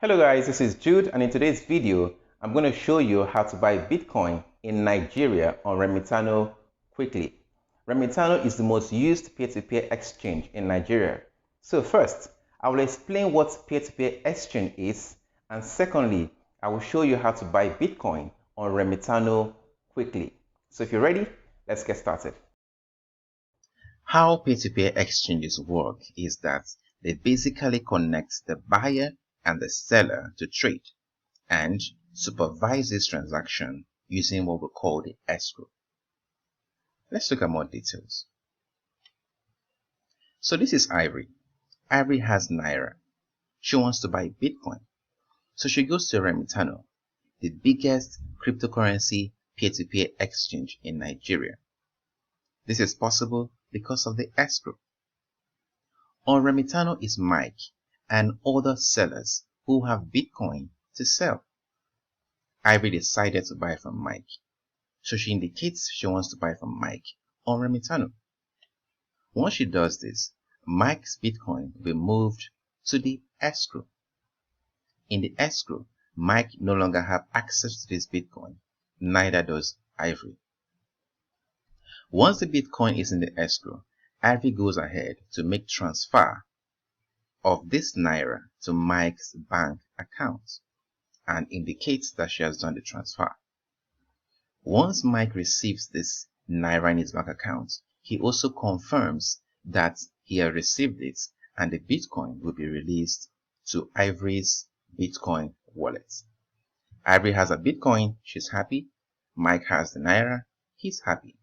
Hello guys, this is Jude, and in today's video I'm going to show you how to buy Bitcoin in Nigeria on Remitano quickly. Remitano is the most used peer-to-peer exchange in Nigeria. So first, I will explain what peer-to-peer exchange is, and secondly, I will show you how to buy Bitcoin on Remitano quickly. So if you're ready, let's get started. How peer-to-peer exchanges work is that they basically connect the buyer and the seller to trade and supervise this transaction using what we call the escrow. Let's look at more details. So this is Ivory. Ivory has Naira. She wants to buy Bitcoin. So she goes to Remitano, the biggest cryptocurrency peer-to-peer exchange in Nigeria. This is possible because of the escrow. On Remitano is Mike and other sellers who have Bitcoin to sell. Ivy decided to buy from Mike, so she indicates she wants to buy from Mike on Remitano. Once she does this, Mike's Bitcoin will be moved to the escrow. In the escrow, Mike no longer has access to this Bitcoin, neither does Ivory. Once the Bitcoin is in the escrow, Ivory goes ahead to make transfer of this Naira to Mike's bank account and indicates that she has done the transfer. Once Mike receives this Naira in his bank account, he also confirms that he has received it and the Bitcoin will be released to Ivory's Bitcoin wallet. Ivory has a Bitcoin, she's happy. Mike has the Naira, he's happy.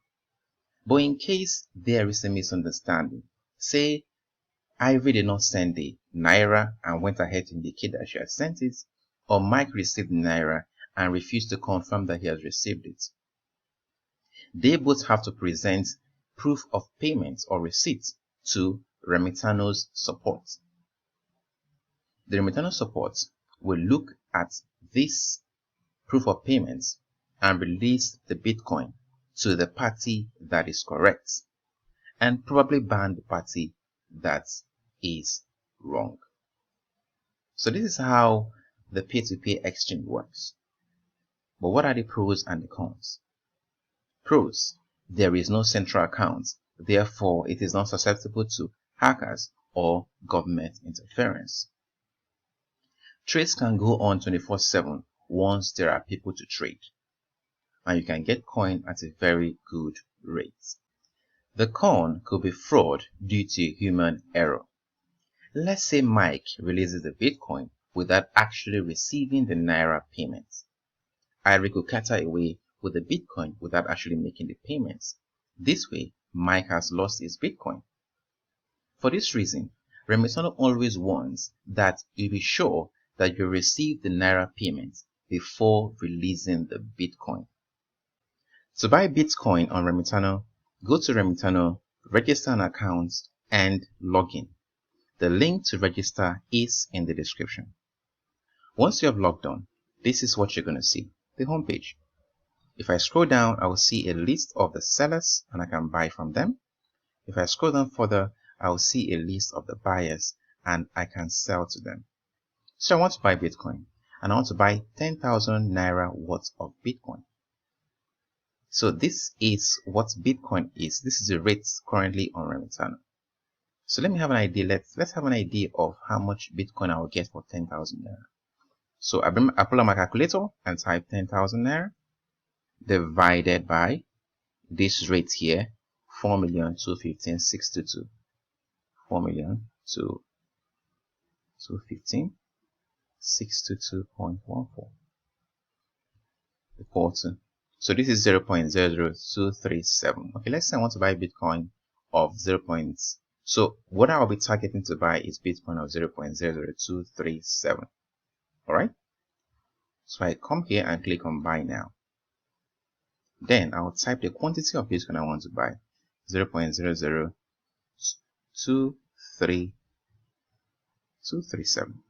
But in case there is a misunderstanding, say Ivory did not send the Naira and went ahead to indicate that she has sent it, or Mike received the Naira and refused to confirm that he has received it. They both have to present proof of payment or receipt to Remitano's support. The Remitano support will look at this proof of payment and release the Bitcoin to the party that is correct and probably ban the party that is wrong. So this is how the peer-to-peer exchange works. But what are the pros and the cons? Pros: there is no central account, therefore it is not susceptible to hackers or government interference. Trades can go on 24/7 once there are people to trade, and you can get coin at a very good rate. The con could be fraud due to human error. Let's say Mike releases the Bitcoin without actually receiving the Naira payment. Ivory could cater away with the Bitcoin without actually making the payments. This way, Mike has lost his Bitcoin. For this reason, Remitano always wants that you be sure that you receive the Naira payment before releasing the Bitcoin. To buy Bitcoin on Remitano, go to Remitano, register an account, and log in. The link to register is in the description. Once you have logged on, this is what you're going to see, the homepage. If I scroll down, I will see a list of the sellers and I can buy from them. If I scroll down further, I will see a list of the buyers and I can sell to them. So I want to buy Bitcoin and I want to buy 10,000 Naira worth of Bitcoin. So this is what Bitcoin is. This is the rates currently on Remitano. So let me have an idea. Let's have an idea of how much Bitcoin I will get for 10,000 Naira. So I pull out my calculator and type 10,000 Naira divided by this rate here, 4,215,622. 4,215,622.14 equal to, so this is 0.00237. Okay, let's say I want to buy Bitcoin of 0. So what I'll be targeting to buy is Bitcoin of 0.00237. All right. So I come here and click on buy now. Then I'll type the quantity of Bitcoin I want to buy, 0.00237.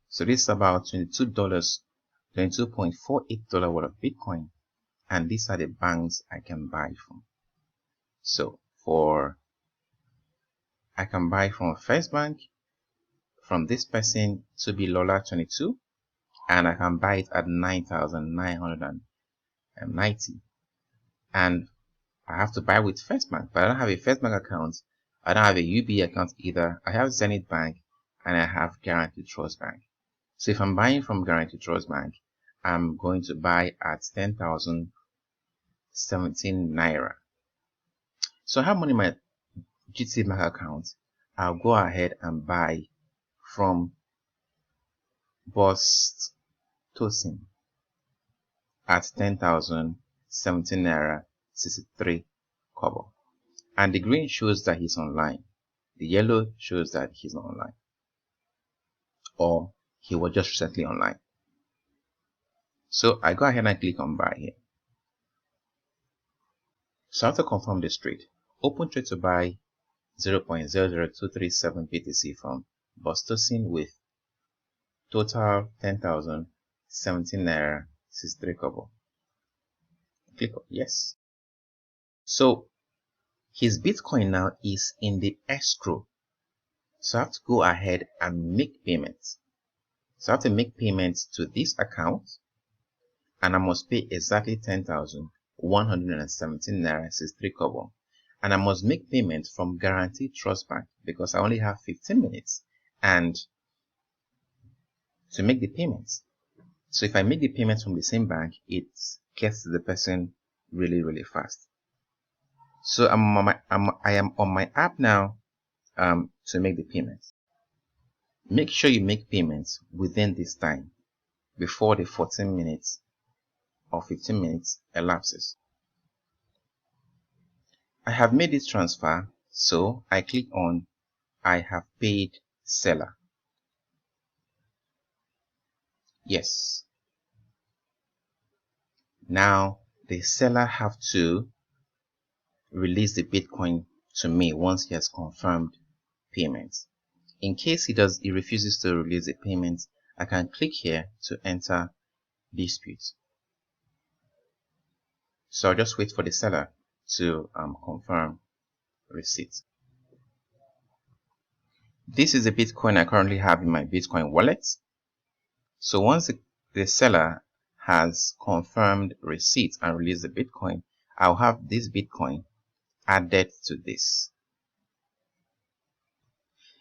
So this is about $22.48 worth of Bitcoin, and these are the banks I can buy from. So I can buy from First Bank, from this person to be Lola22, and I can buy it at 9,990. And I have to buy with First Bank, but I don't have a First Bank account. I don't have a UBA account either. I have Zenith Bank and I have Guaranty Trust Bank. So if I'm buying from Guaranty Trust Bank, I'm going to buy at 10,017 Naira. So I have money in my GT Bank account. I'll go ahead and buy from Boss Tosin at 10,017 Naira 63 kobo. And the green shows that he's online. The yellow shows that he's not online, or he was just recently online. So I go ahead and click on buy here. So I have to confirm this trade. Open trade to buy 0.00237 BTC from Bostosin with total 10,017 Naira 63 kobo. Click on yes. So his Bitcoin now is in the escrow. So I have to go ahead and make payments. So I have to make payments to this account, and I must pay exactly 10,117 Naira 63 kobo. And I must make payment from Guaranty Trust Bank because I only have 15 minutes and to make the payments. So if I make the payments from the same bank, it gets to the person really fast. So I am on my app now to make the payments. Make sure you make payments within this time before the 14 minutes or 15 minutes elapses. I have made this transfer, so I click on I have paid seller. Yes. Now the seller have to release the Bitcoin to me once he has confirmed payment. In case he refuses to release the payment, I can click here to enter dispute. So I'll just wait for the seller to confirm receipt. This is the Bitcoin I currently have in my Bitcoin wallet. So once the seller has confirmed receipt and released the Bitcoin, I'll have this Bitcoin added to this.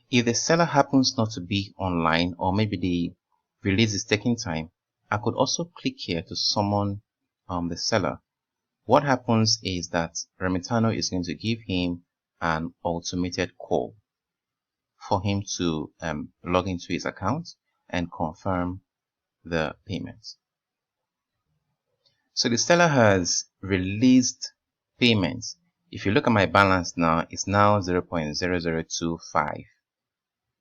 If the seller happens not to be online, or maybe the release is taking time, I could also click here to summon the seller. What happens is that Remitano is going to give him an automated call for him to log into his account and confirm the payment. So the seller has released payments. If you look at my balance now, it's now 0.0025.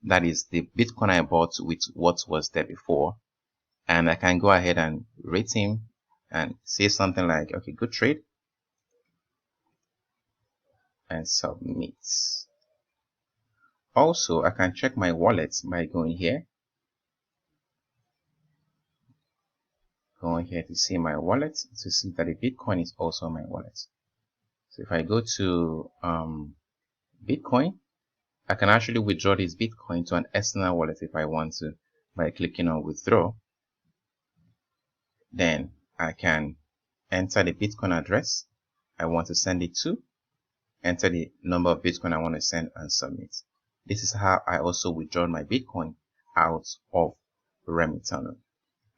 That is the Bitcoin I bought with what was there before. And I can go ahead and rate him and say something like, okay, good trade, and submit. Also, I can check my wallet by going here. Going here to see my wallet, to see that the Bitcoin is also my wallet. So if I go to Bitcoin, I can actually withdraw this Bitcoin to an external wallet if I want to by clicking on withdraw. Then I can enter the Bitcoin address I want to send it to, enter the number of Bitcoin I want to send, and submit. This is how I also withdraw my Bitcoin out of Remitano.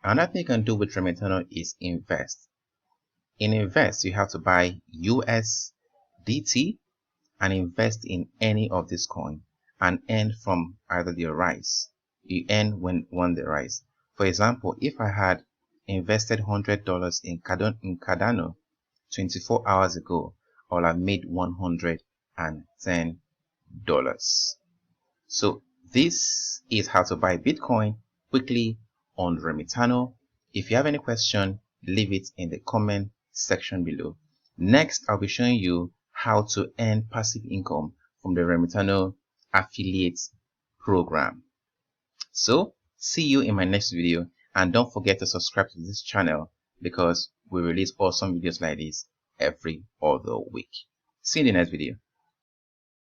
Another thing you can do with Remitano is invest. In invest, you have to buy USDT and invest in any of this coin and earn from either the rise. You earn when they rise. For example, if I had invested $100 in Cardano 24 hours ago, I would have made $110. So this is how to buy Bitcoin quickly on Remitano. If you have any question, leave it in the comment section below. Next, I'll be showing you how to earn passive income from the Remitano affiliate program. So see you in my next video, and don't forget to subscribe to this channel because we release awesome videos like this every other week. See you in the next video.